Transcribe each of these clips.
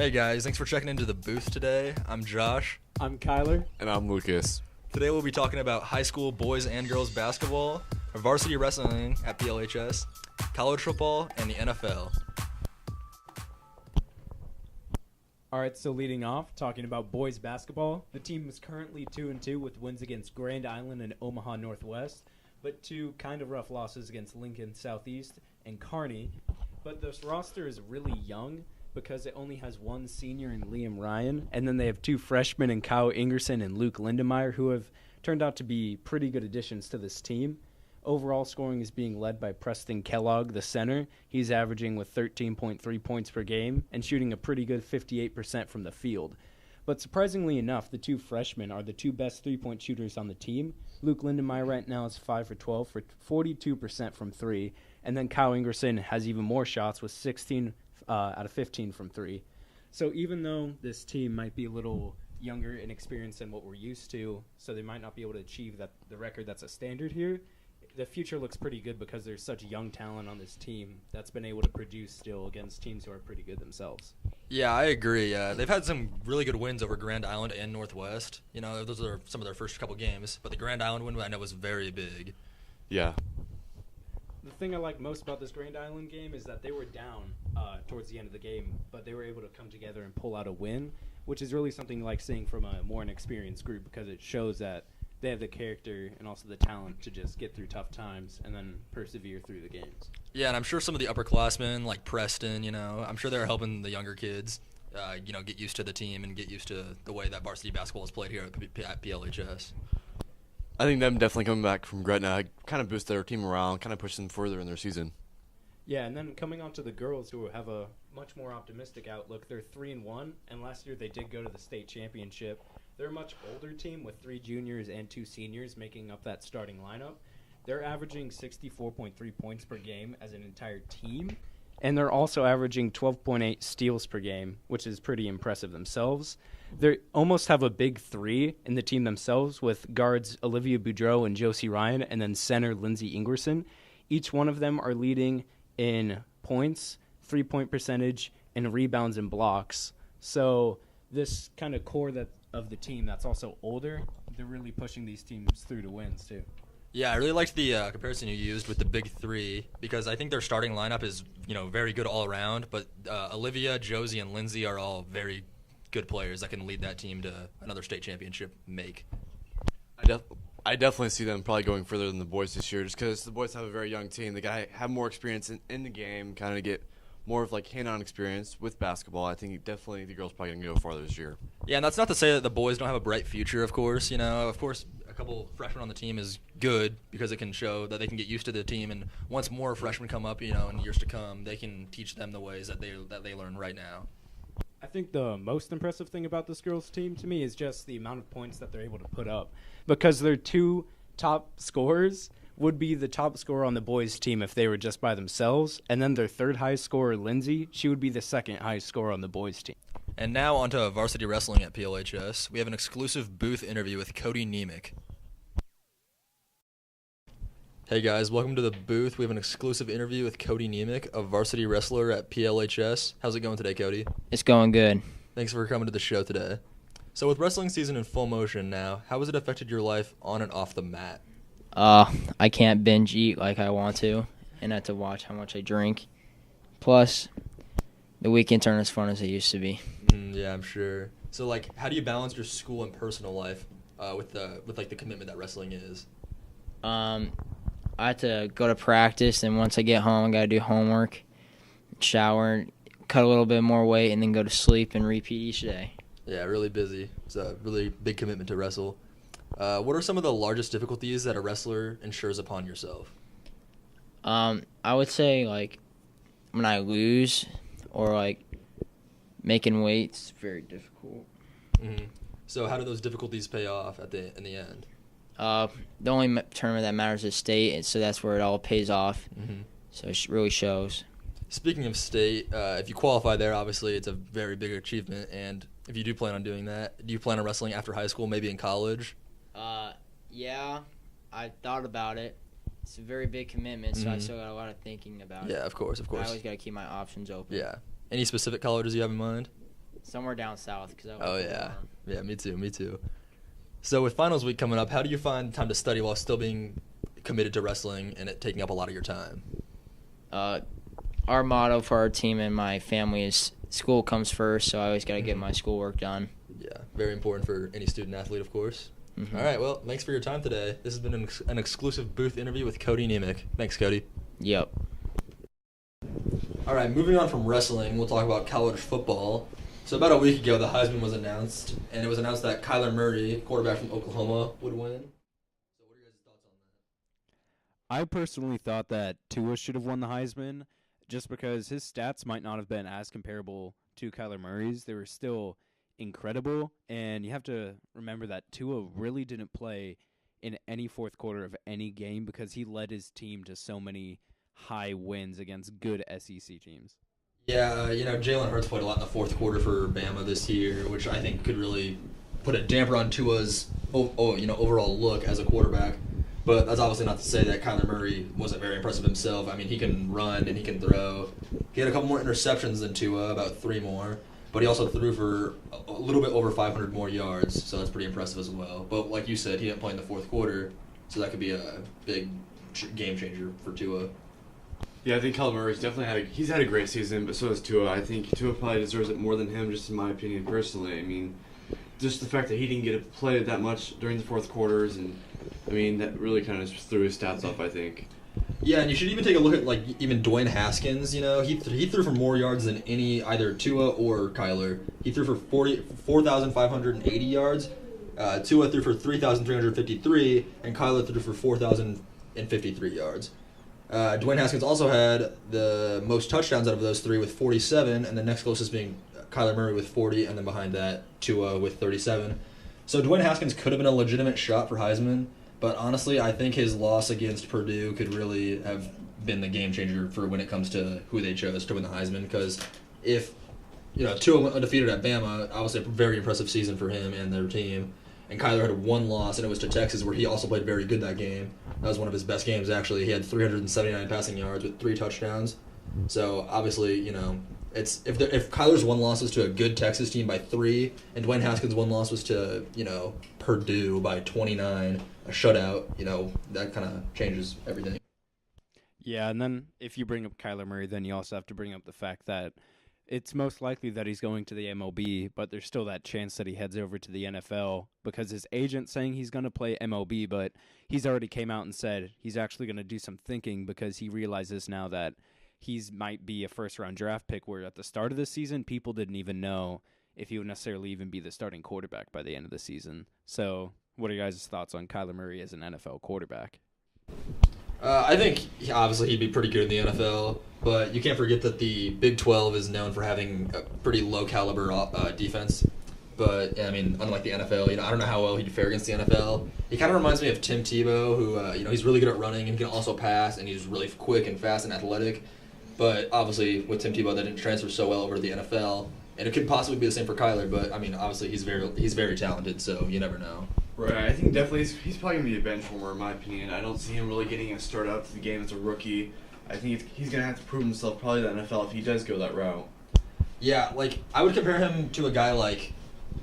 Hey guys, thanks for checking into the booth today. I'm Josh. I'm Kyler. And I'm Lucas. Today we'll be talking about high school boys and girls basketball, varsity wrestling at PLHS, college football, and the NFL. All right, so leading off, talking about boys basketball, the team is currently 2-2 with wins against Grand Island and Omaha Northwest, but two kind of rough losses against Lincoln Southeast and Kearney. But this roster is really young because it only has one senior in Liam Ryan, and then they have two freshmen in Kyle Ingerson and Luke Lindemeyer, who have turned out to be pretty good additions to this team. Overall scoring is being led by Preston Kellogg, the center. He's averaging with 13.3 points per game and shooting a pretty good 58% from the field. But surprisingly enough, the two freshmen are the two best three-point shooters on the team. Luke Lindemeyer right now is 5 for 12 for 42% from three, and then Kyle Ingerson has even more shots with 16 out of 15 from three. So even though this team might be a little younger in experience than what we're used to, so they might not be able to achieve the record that's a standard here, the future looks pretty good because there's such young talent on this team that's been able to produce still against teams who are pretty good themselves. Yeah, I agree. They've had some really good wins over Grand Island and Northwest. You know, those are some of their first couple games, but the Grand Island win I know was very big. Yeah. The thing I like most about this Grand Island game is that they were down towards the end of the game, but they were able to come together and pull out a win, which is really something you like seeing from a more inexperienced group because it shows that they have the character and also the talent to just get through tough times and then persevere through the games. Yeah, and I'm sure some of the upperclassmen, like Preston, I'm sure they're helping the younger kids, get used to the team and get used to the way that varsity basketball is played here at PLHS. I think them definitely coming back from Gretna kind of boost their team around, kind of push them further in their season. Yeah, and then coming on to the girls who have a much more optimistic outlook, they're 3-1, and last year they did go to the state championship. They're a much older team with 3 juniors and 2 seniors making up that starting lineup. They're averaging 64.3 points per game as an entire team, and they're also averaging 12.8 steals per game, which is pretty impressive themselves. They almost have a big 3 in the team themselves with guards Olivia Boudreau and Josie Ryan, and then center Lindsay Ingerson. Each one of them are leading in points, 3-point percentage, and rebounds and blocks. So this kind of core of the team that's also older, they're really pushing these teams through to wins too. Yeah, I really liked the comparison you used with the big 3 because I think their starting lineup is, very good all around. But Olivia, Josie, and Lindsay are all very good players that can lead that team to another state championship make. I definitely see them probably going further than the boys this year just because the boys have a very young team. They got to have more experience in the game, kind of get more of like hand-on experience with basketball. I think definitely the girls probably going to go farther this year. Yeah, and that's not to say that the boys don't have a bright future, of course. Of course, a couple freshmen on the team is good because it can show that they can get used to the team. And once more freshmen come up, in years to come, they can teach them the ways that they learn right now. I think the most impressive thing about this girls' team to me is just the amount of points that they're able to put up because their 2 top scorers would be the top scorer on the boys' team if they were just by themselves, and then their third highest scorer, Lindsay, she would be the second highest scorer on the boys' team. And now on to varsity wrestling at PLHS. We have an exclusive booth interview with Cody Nemec. Hey guys, welcome to the booth. We have an exclusive interview with Cody Nemec, a varsity wrestler at PLHS. How's it going today, Cody? It's going good. Thanks for coming to the show today. So with wrestling season in full motion now, how has it affected your life on and off the mat? I can't binge eat like I want to, and I have to watch how much I drink. Plus, the weekends aren't as fun as they used to be. Yeah, I'm sure. So, how do you balance your school and personal life with the commitment that wrestling is? I have to go to practice, and once I get home, I got to do homework, shower, cut a little bit more weight, and then go to sleep and repeat each day. Yeah, really busy. It's a really big commitment to wrestle. What are some of the largest difficulties that a wrestler ensures upon yourself? I would say, when I lose or, making weights, it's very difficult. Mm-hmm. So how do those difficulties pay off in the end? The only tournament that matters is state, and so that's where it all pays off. Mm-hmm. So it really shows. Speaking of state, if you qualify there, obviously it's a very big achievement. And if you do plan on doing that, do you plan on wrestling after high school, maybe in college? Yeah, I thought about it. It's a very big commitment, so I still got a lot of thinking about it. Yeah, of course. I always got to keep my options open. Yeah. Any specific colleges you have in mind? Somewhere down south. Oh, yeah. Yeah, me too. So with finals week coming up, how do you find time to study while still being committed to wrestling and it taking up a lot of your time? Our motto for our team and my family is school comes first, so I always got to get my schoolwork done. Yeah, very important for any student athlete, of course. Mm-hmm. All right, well, thanks for your time today. This has been an exclusive booth interview with Cody Nemec. Thanks, Cody. Yep. All right, moving on from wrestling, we'll talk about college football. So about a week ago, the Heisman was announced, and it was announced that Kyler Murray, quarterback from Oklahoma, would win. So what are your guys' thoughts on that? I personally thought that Tua should have won the Heisman just because his stats might not have been as comparable to Kyler Murray's. They were still incredible, and you have to remember that Tua really didn't play in any fourth quarter of any game because he led his team to so many high wins against good SEC teams. Yeah, Jalen Hurts played a lot in the fourth quarter for Bama this year, which I think could really put a damper on Tua's overall look as a quarterback. But that's obviously not to say that Kyler Murray wasn't very impressive himself. I mean, he can run and he can throw. He had a couple more interceptions than Tua, about 3 more. But he also threw for a little bit over 500 more yards, so that's pretty impressive as well. But like you said, he didn't play in the fourth quarter, so that could be a big game changer for Tua. Yeah, I think Kyler Murray's definitely had a great season, but so has Tua. I think Tua probably deserves it more than him, just in my opinion personally. I mean, just the fact that he didn't get to play that much during the fourth quarters, and I mean that really kind of threw his stats up, I think. Yeah, and you should even take a look at even Dwayne Haskins. He threw for more yards than either Tua or Kyler. He threw for 4,580 yards. Tua threw for 3,353, and Kyler threw for 4,053 yards. Dwayne Haskins also had the most touchdowns out of those three with 47, and the next closest being Kyler Murray with 40, and then behind that, Tua with 37. So Dwayne Haskins could have been a legitimate shot for Heisman, but honestly, I think his loss against Purdue could really have been the game changer for when it comes to who they chose to win the Heisman, because if Tua went undefeated at Bama, obviously a very impressive season for him and their team, and Kyler had one loss, and it was to Texas, where he also played very good that game. That was one of his best games, actually. He had 379 passing yards with 3 touchdowns. So, obviously, it's if Kyler's one loss was to a good Texas team by 3, and Dwayne Haskins' one loss was to, Purdue by 29, a shutout, that kind of changes everything. Yeah, and then if you bring up Kyler Murray, then you also have to bring up the fact that it's most likely that he's going to the MLB, but there's still that chance that he heads over to the NFL because his agent's saying he's going to play MLB, but he's already came out and said he's actually going to do some thinking because he realizes now that he might be a first-round draft pick, where at the start of the season, people didn't even know if he would necessarily even be the starting quarterback by the end of the season. So what are your guys' thoughts on Kyler Murray as an NFL quarterback? I think obviously he'd be pretty good in the NFL, but you can't forget that the Big 12 is known for having a pretty low caliber defense. But I mean, unlike the NFL, I don't know how well he'd fare against the NFL. He kind of reminds me of Tim Tebow, who he's really good at running and can also pass, and he's really quick and fast and athletic. But obviously, with Tim Tebow, that didn't transfer so well over to the NFL, and it could possibly be the same for Kyler. But I mean, obviously, he's very talented, so you never know. Right, I think definitely he's probably going to be a bench warmer, in my opinion. I don't see him really getting a start out to the game as a rookie. I think he's going to have to prove himself probably in the NFL if he does go that route. Yeah, I would compare him to a guy like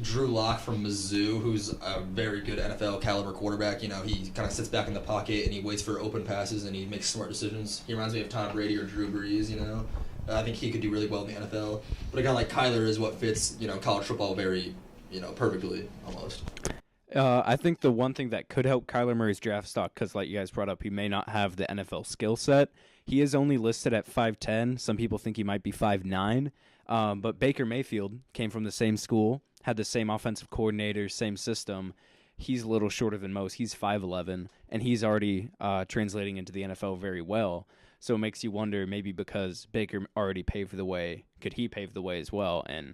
Drew Lock from Mizzou, who's a very good NFL caliber quarterback. He kind of sits back in the pocket and he waits for open passes and he makes smart decisions. He reminds me of Tom Brady or Drew Brees, I think he could do really well in the NFL. But a guy like Kyler is what fits, college football very, perfectly almost. I think the one thing that could help Kyler Murray's draft stock, because like you guys brought up, he may not have the NFL skill set. He is only listed at 5'10". Some people think he might be 5'9". But Baker Mayfield came from the same school, had the same offensive coordinator, same system. He's a little shorter than most. He's 5'11", and he's already translating into the NFL very well. So it makes you wonder, maybe because Baker already paved the way, could he pave the way as well? And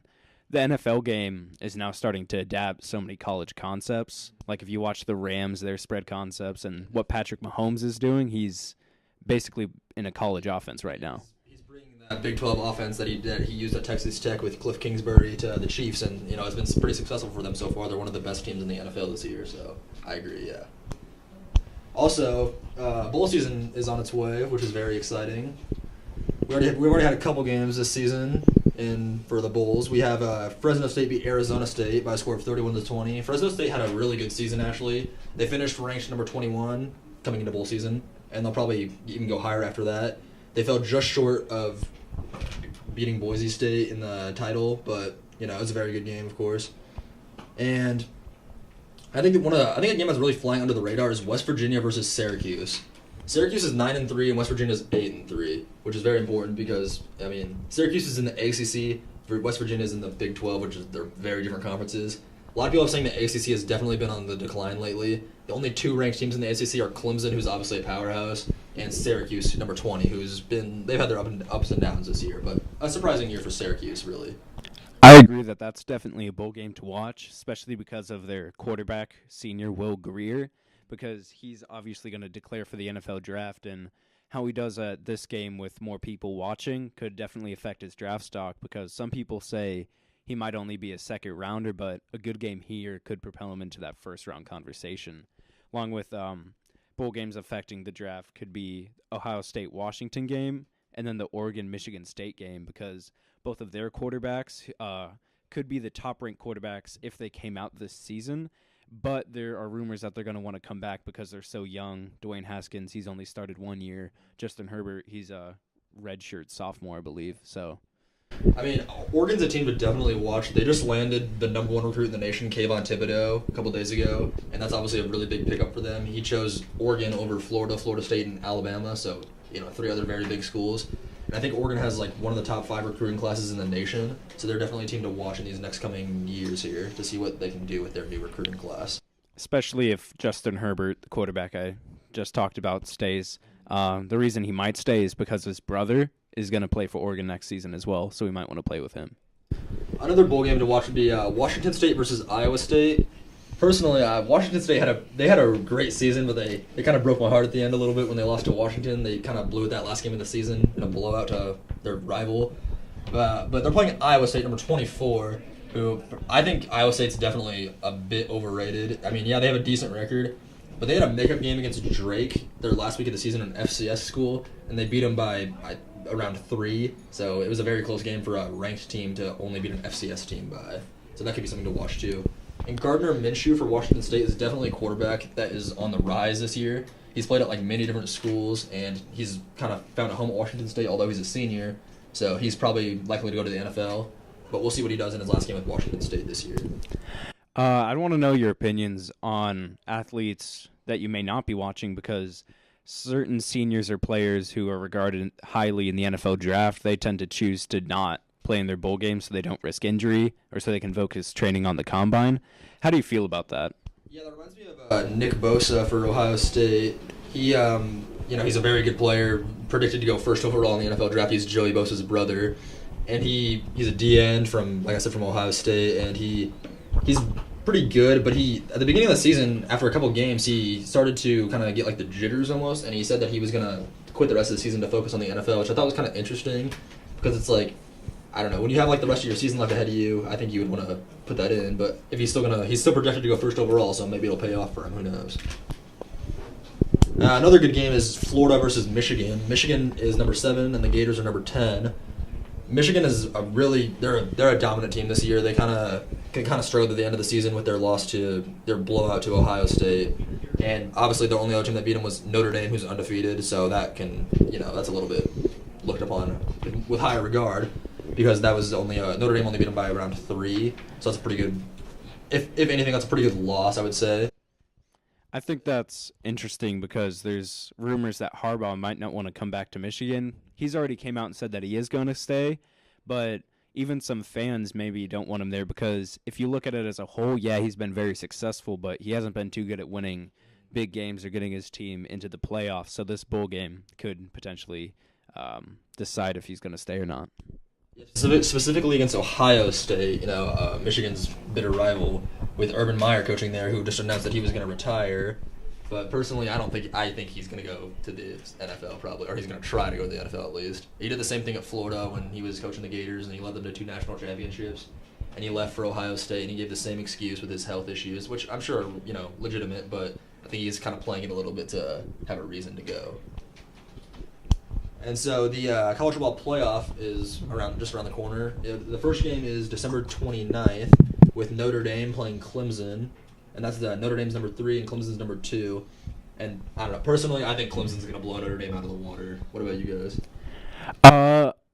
the NFL game is now starting to adapt so many college concepts. Like if you watch the Rams, their spread concepts, and what Patrick Mahomes is doing, he's basically in a college offense right now. He's bringing that Big 12 offense that he used at Texas Tech with Cliff Kingsbury to the Chiefs, and it's been pretty successful for them so far. They're one of the best teams in the NFL this year, so I agree, yeah. Also, bowl season is on its way, which is very exciting. We've already had a couple games this season. And for the Bulls, we have Fresno State beat Arizona State by a score of 31-20. Fresno State had a really good season, actually. They finished ranked number 21 coming into bowl season, and they'll probably even go higher after that. They fell just short of beating Boise State in the title, but it was a very good game, of course. And I think a game that's really flying under the radar is West Virginia versus Syracuse. Syracuse is 9-3 and West Virginia is 8-3, which is very important because Syracuse is in the ACC, West Virginia is in the Big 12, which is they're very different conferences. A lot of people are saying the ACC has definitely been on the decline lately. The only two ranked teams in the ACC are Clemson, who's obviously a powerhouse, and Syracuse, number 20, they've had their ups and downs this year, but a surprising year for Syracuse, really. I agree that that's definitely a bowl game to watch, especially because of their quarterback, senior Will Greer, because he's obviously going to declare for the NFL draft, and how he does at this game with more people watching could definitely affect his draft stock, because some people say he might only be a second rounder, but a good game here could propel him into that first round conversation. Along with bowl games affecting the draft could be Ohio State-Washington game and then the Oregon-Michigan State game, because both of their quarterbacks could be the top-ranked quarterbacks if they came out this season, but there are rumors that they're going to want to come back because they're so young. Dwayne Haskins, he's only started 1 year. Justin Herbert, he's a redshirt sophomore, I believe, so... Oregon's a team to definitely watch. They just landed the number 1 recruit in the nation, Kayvon Thibodeau, a couple days ago, and that's obviously a really big pickup for them. He chose Oregon over Florida, Florida State, and Alabama, so 3 other very big schools. And I think Oregon has one of the top 5 recruiting classes in the nation, so they're definitely a team to watch in these next coming years here to see what they can do with their new recruiting class. Especially if Justin Herbert, the quarterback I just talked about, stays. The reason he might stay is because his brother is going to play for Oregon next season as well, so we might want to play with him. Another bowl game to watch would be Washington State versus Iowa State. Personally, Washington State had a great season, but they kind of broke my heart at the end a little bit when they lost to Washington. They kind of blew it that last game of the season in a blowout to their rival. But they're playing Iowa State, number 24, who I think Iowa State's definitely a bit overrated. They have a decent record, but they had a makeup game against Drake their last week of the season in an FCS school, and they beat them by around 3. So it was a very close game for a ranked team to only beat an FCS team by. So that could be something to watch too. And Gardner Minshew for Washington State is definitely a quarterback that is on the rise this year. He's played at many different schools, and he's kind of found a home at Washington State, although he's a senior. So he's probably likely to go to the NFL. But we'll see what he does in his last game with Washington State this year. I want to know your opinions on athletes that you may not be watching, because certain seniors or players who are regarded highly in the NFL draft, they tend to choose to not play in their bowl games so they don't risk injury or so they can focus training on the combine. How do you feel about that? Yeah, that reminds me of Nick Bosa for Ohio State. He, he's a very good player, predicted to go first overall in the NFL draft. He's Joey Bosa's brother, and he's a D end from, like I said, from Ohio State, and he's pretty good. But at the beginning of the season, after a couple of games, he started to kind of get the jitters almost, and he said that he was gonna quit the rest of the season to focus on the NFL, which I thought was kind of interesting, because it's I don't know, when you have the rest of your season left ahead of you, I think you would want to put that in. But if he's still projected to go first overall, so maybe it'll pay off for him. Who knows? Another good game is Florida versus Michigan. Michigan is number 7, and the Gators are number 10. Michigan is they're a dominant team this year. They kind of struggled at the end of the season with their their blowout to Ohio State, and obviously the only other team that beat them was Notre Dame, who's undefeated. So that can that's a little bit looked upon with higher regard, because that was Notre Dame only beat them by around 3. So that's a pretty good. If anything, that's a pretty good loss, I would say. I think that's interesting because there's rumors that Harbaugh might not want to come back to Michigan. He's already came out and said that he is going to stay, but even some fans maybe don't want him there, because if you look at it as a whole, yeah, he's been very successful, but he hasn't been too good at winning big games or getting his team into the playoffs. So this bowl game could potentially decide if he's going to stay or not. Specifically against Ohio State, Michigan's bitter rival, with Urban Meyer coaching there, who just announced that he was going to retire. But personally, I think he's going to go to the NFL probably, or he's going to try to go to the NFL at least. He did the same thing at Florida when he was coaching the Gators, and he led them to 2 national championships. And he left for Ohio State, and he gave the same excuse with his health issues, which I'm sure are, legitimate, but I think he's kind of playing it a little bit to have a reason to go. And so the college football playoff is just around the corner. The first game is December 29th with Notre Dame playing Clemson, and that's Notre Dame's number 3 and Clemson's number 2. And I don't know. Personally, I think Clemson's going to blow Notre Dame out of the water. What about you guys?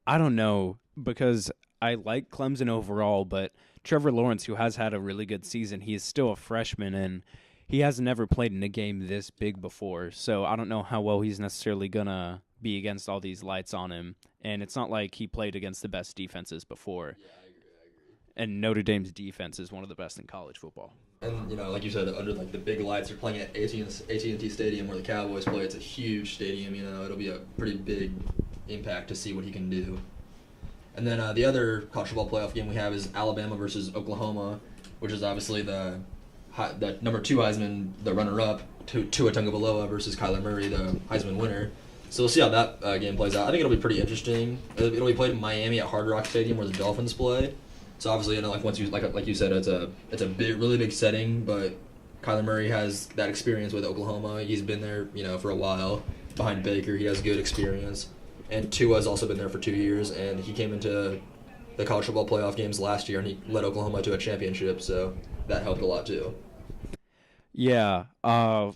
I don't know, because I like Clemson overall, but Trevor Lawrence, who has had a really good season, he is still a freshman, and he has never played in a game this big before. So I don't know how well he's necessarily going to be against all these lights on him. And it's not like he played against the best defenses before. Yeah, I agree. And Notre Dame's defense is one of the best in college football. And, like you said, under the big lights, they're playing at AT&T Stadium where the Cowboys play. It's a huge stadium, it'll be a pretty big impact to see what he can do. And then the other college football playoff game we have is Alabama versus Oklahoma, which is obviously the number 2 Heisman, the runner-up, Tua Tagovailoa versus Kyler Murray, the Heisman winner. So we'll see how that game plays out. I think it'll be pretty interesting. It'll be played in Miami at Hard Rock Stadium where the Dolphins play. So obviously, like you said, it's a really big setting, but Kyler Murray has that experience with Oklahoma. He's been there, for a while behind Baker. He has good experience. And Tua's also been there for 2 years, and he came into the college football playoff games last year, and he led Oklahoma to a championship, so that helped a lot too. Yeah,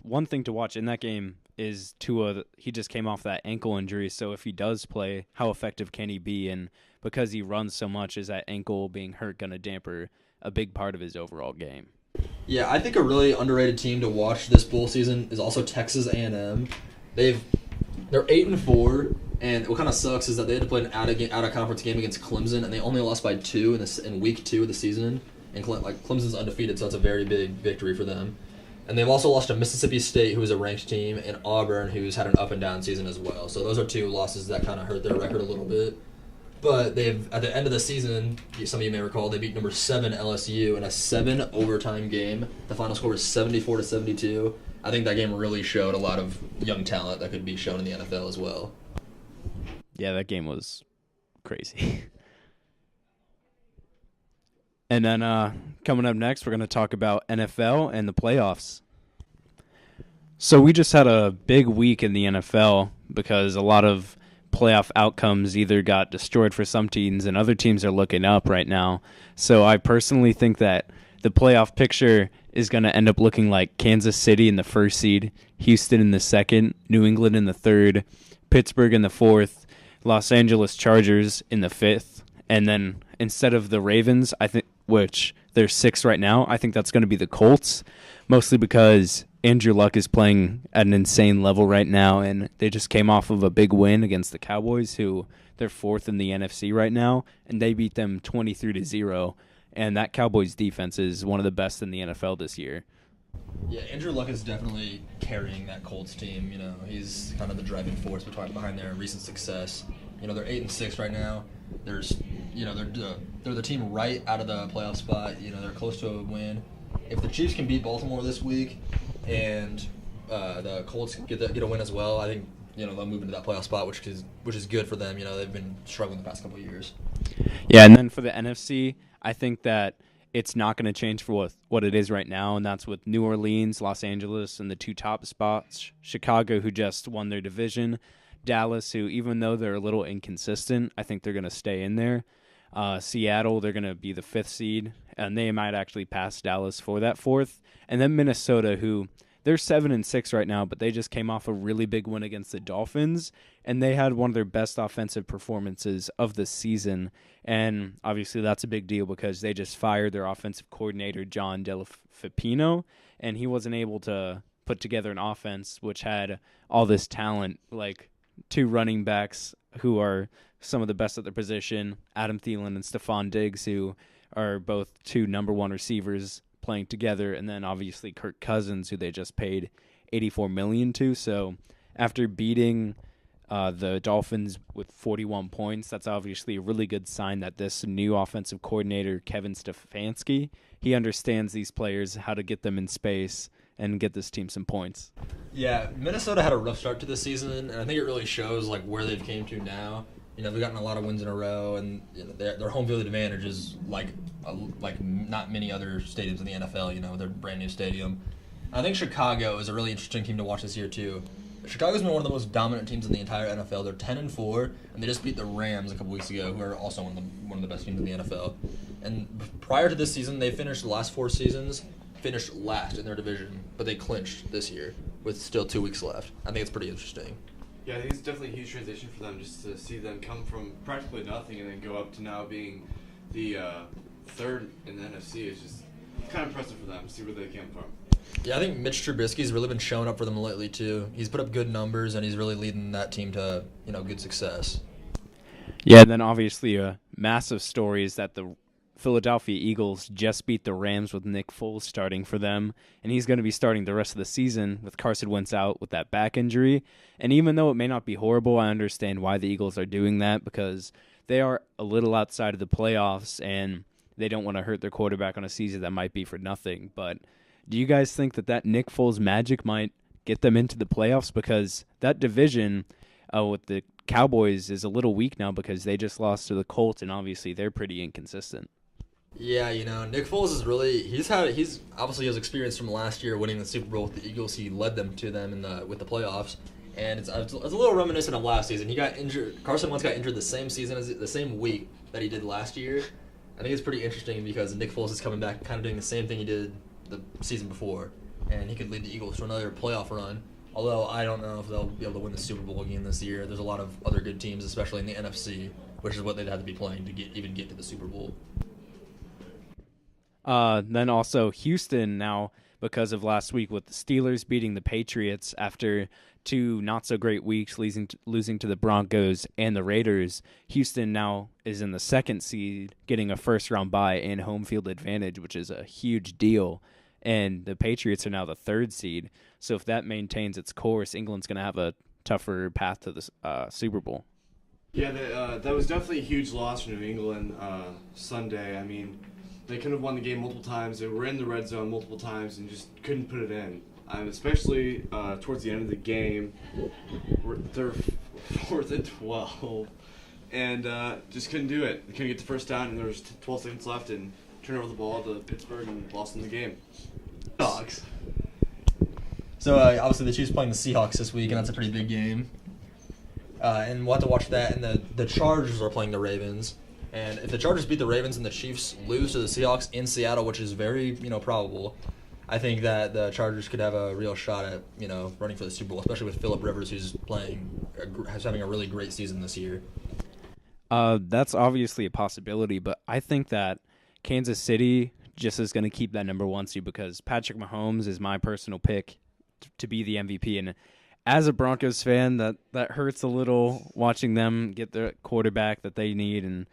one thing to watch in that game is Tua. He just came off that ankle injury, so if he does play, how effective can he be? And because he runs so much, is that ankle being hurt going to damper a big part of his overall game? Yeah, I think a really underrated team to watch this bowl season is also Texas A&M. They're 8-4. And what kind of sucks is that they had to play an out-of-conference game against Clemson, and they only lost by 2 in week 2 of the season. And Clemson's undefeated, so it's a very big victory for them. And they've also lost to Mississippi State, who is a ranked team, and Auburn, who's had an up-and-down season as well. So those are 2 losses that kind of hurt their record a little bit. But at the end of the season, some of you may recall, they beat number 7 LSU in a 7 overtime game. The final score was 74-72. I think that game really showed a lot of young talent that could be shown in the NFL as well. Yeah, that game was crazy. And then coming up next, we're going to talk about NFL and the playoffs. So we just had a big week in the NFL because a lot of playoff outcomes either got destroyed for some teams and other teams are looking up right now. So I personally think that the playoff picture is going to end up looking like Kansas City in the 1st seed, Houston in the 2nd, New England in the 3rd, Pittsburgh in the 4th, Los Angeles Chargers in the 5th, and then instead of the Ravens, I think, which they're 6th right now, I think that's going to be the Colts, mostly because Andrew Luck is playing at an insane level right now, and they just came off of a big win against the Cowboys, who they're 4th in the NFC right now, and they beat them 23-0, and that Cowboys defense is one of the best in the NFL this year. Yeah, Andrew Luck is definitely carrying that Colts team. He's kind of the driving force behind their recent success. They're 8-6 right now. They're the team right out of the playoff spot. They're close to a win. If the Chiefs can beat Baltimore this week, and the Colts get a win as well, I think they'll move into that playoff spot, which is good for them. They've been struggling the past couple of years. Yeah, and then for the NFC, I think that it's not going to change for what it is right now, and that's with New Orleans, Los Angeles, and the 2 top spots. Chicago, who just won their division. Dallas, who, even though they're a little inconsistent, I think they're going to stay in there. Seattle, they're going to be the 5th seed, and they might actually pass Dallas for that 4th. And then Minnesota, who they're 7-6 right now, but they just came off a really big win against the Dolphins, and they had one of their best offensive performances of the season. And obviously that's a big deal because they just fired their offensive coordinator, John Delafipino, and he wasn't able to put together an offense which had all this talent, like 2 running backs who are some of the best at their position, Adam Thielen and Stephon Diggs, who are both 2 number 1 receivers playing together, and then obviously Kirk Cousins, who they just paid $84 million to. So after beating the Dolphins with 41 points, that's obviously a really good sign that this new offensive coordinator, Kevin Stefanski, he understands these players, how to get them in space and get this team some points. Yeah, Minnesota had a rough start to the season, and I think it really shows where they've came to now. They've gotten a lot of wins in a row, and their home field advantage is like not many other stadiums in the NFL. Their brand new stadium. I think Chicago is a really interesting team to watch this year too. Chicago's been one of the most dominant teams in the entire NFL. They're 10-4, and they just beat the Rams a couple weeks ago, who are also one of the best teams in the NFL. And prior to this season, they finished the last 4 seasons, finished last in their division, but they clinched this year with still 2 weeks left. I think it's pretty interesting. Yeah, I think it's definitely a huge transition for them just to see them come from practically nothing and then go up to now being the third in the NFC. It's just kind of impressive for them to see where they came from. Yeah, I think Mitch Trubisky's really been showing up for them lately too. He's put up good numbers, and he's really leading that team to good success. Yeah, and then obviously a massive story is that the Philadelphia Eagles just beat the Rams with Nick Foles starting for them, and he's going to be starting the rest of the season with Carson Wentz out with that back injury. And even though it may not be horrible, I understand why the Eagles are doing that, because they are a little outside of the playoffs, and they don't want to hurt their quarterback on a season that might be for nothing. But do you guys think that Nick Foles magic might get them into the playoffs? Because that division with the Cowboys is a little weak now because they just lost to the Colts, and obviously they're pretty inconsistent. Yeah, Nick Foles is really he's obviously has experience from last year winning the Super Bowl with the Eagles. He led them to them with the playoffs, and it's a little reminiscent of last season. He got injured. Carson Wentz got injured the same week that he did last year. I think it's pretty interesting because Nick Foles is coming back, kind of doing the same thing he did the season before, and he could lead the Eagles to another playoff run. Although I don't know if they'll be able to win the Super Bowl again this year. There's a lot of other good teams, especially in the NFC, which is what they'd have to be playing to get to the Super Bowl. Then also Houston now, because of last week with the Steelers beating the Patriots after 2 not-so-great weeks, losing to the Broncos and the Raiders. Houston now is in the 2nd seed, getting a first-round bye and home field advantage, which is a huge deal. And the Patriots are now the 3rd seed. So if that maintains its course, England's going to have a tougher path to the Super Bowl. Yeah, that was definitely a huge loss for New England Sunday. I mean, they could have won the game multiple times. They were in the red zone multiple times and just couldn't put it in. Especially towards the end of the game, they're 4th and 12, and just couldn't do it. They couldn't get the first down, and there was 12 seconds left, and turned over the ball to Pittsburgh and lost in the game. Dogs. So obviously the Chiefs playing the Seahawks this week, and that's a pretty big game. And we'll have to watch that. And the Chargers are playing the Ravens. And if the Chargers beat the Ravens and the Chiefs lose to the Seahawks in Seattle, which is very probable, I think that the Chargers could have a real shot at running for the Super Bowl, especially with Phillip Rivers, who's having a really great season this year. That's obviously a possibility, but I think that Kansas City just is going to keep that number 1 seed because Patrick Mahomes is my personal pick to be the MVP. And as a Broncos fan, that hurts a little watching them get the quarterback that they need, and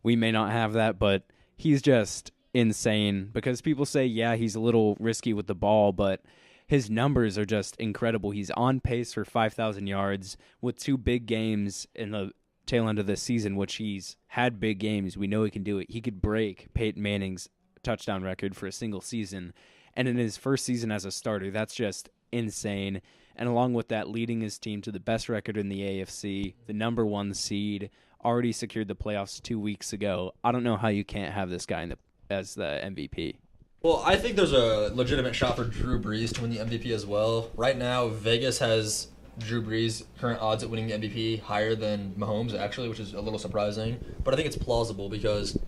we may not have that, but he's just insane because people say, yeah, he's a little risky with the ball, but his numbers are just incredible. He's on pace for 5,000 yards with 2 big games in the tail end of this season, which he's had big games. We know he can do it. He could break Peyton Manning's touchdown record for a single season. And in his first season as a starter, that's just insane. And along with that, leading his team to the best record in the AFC, the number 1 seed, already secured the playoffs 2 weeks ago. I don't know how you can't have this guy as the MVP. Well, I think there's a legitimate shot for Drew Brees to win the MVP as well. Right now, Vegas has Drew Brees' current odds at winning the MVP higher than Mahomes, actually, which is a little surprising. But I think it's plausible because,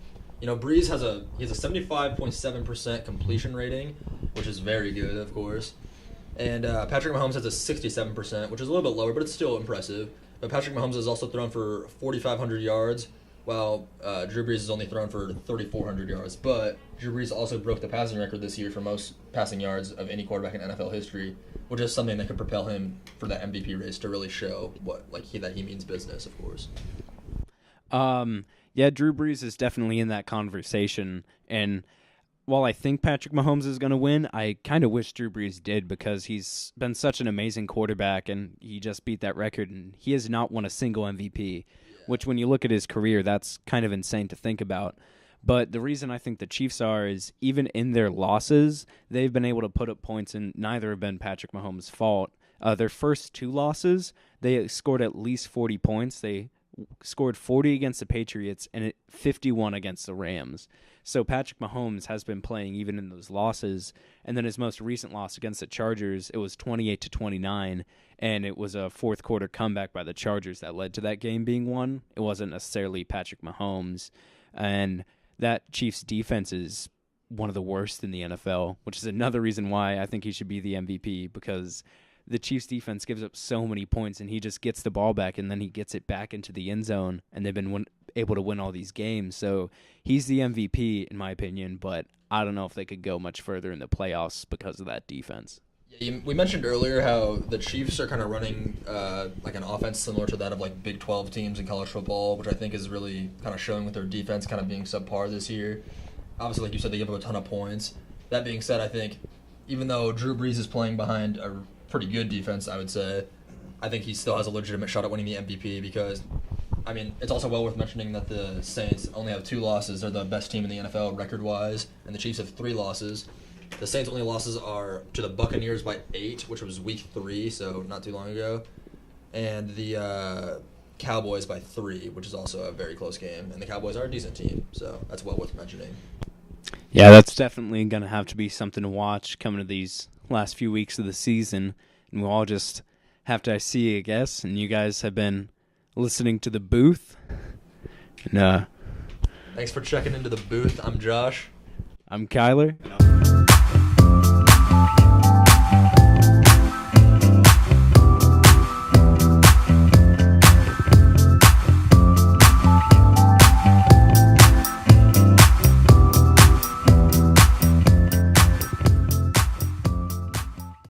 Brees has a 75.7% completion rating, which is very good, of course. And Patrick Mahomes has a 67%, which is a little bit lower, but it's still impressive. But Patrick Mahomes has also thrown for 4,500 yards, while Drew Brees has only thrown for 3,400 yards. But Drew Brees also broke the passing record this year for most passing yards of any quarterback in NFL history, which is something that could propel him for that MVP race to really show that he means business, of course. Yeah, Drew Brees is definitely in that conversation, and while I think Patrick Mahomes is going to win, I kind of wish Drew Brees did because he's been such an amazing quarterback, and he just beat that record, and he has not won a single MVP, which when you look at his career, that's kind of insane to think about. But the reason I think the Chiefs is even in their losses, they've been able to put up points, and neither have been Patrick Mahomes' fault. Their first 2 losses, they scored at least 40 points. They scored 40 against the Patriots and 51 against the Rams. So Patrick Mahomes has been playing even in those losses, and then his most recent loss against the Chargers, it was 28-29, and it was a fourth quarter comeback by the Chargers that led to that game being won. It wasn't necessarily Patrick Mahomes, and that Chiefs defense is one of the worst in the NFL, which is another reason why I think he should be the MVP, because the Chiefs defense gives up so many points, and he just gets the ball back, and then he gets it back into the end zone, and they've been able to win all these games. So he's the MVP, in my opinion, but I don't know if they could go much further in the playoffs because of that defense. Yeah, we mentioned earlier how the Chiefs are kind of running like an offense similar to that of like Big 12 teams in college football, which I think is really kind of showing with their defense kind of being subpar this year. Obviously, like you said, they give up a ton of points. That being said, I think even though Drew Brees is playing behind a pretty good defense, I would say, I think he still has a legitimate shot at winning the MVP because, I mean, it's also well worth mentioning that the Saints only have 2 losses. They're the best team in the NFL record-wise, and the Chiefs have 3 losses. The Saints' only losses are to the Buccaneers by 8, which was week 3, so not too long ago, and the Cowboys by 3, which is also a very close game, and the Cowboys are a decent team, so that's well worth mentioning. Yeah, that's definitely going to have to be something to watch coming to these last few weeks of the season, and we'll all just have to see, I guess. And you guys have been listening to The Booth. And, Thanks for checking into The Booth. I'm Josh. I'm Kyler.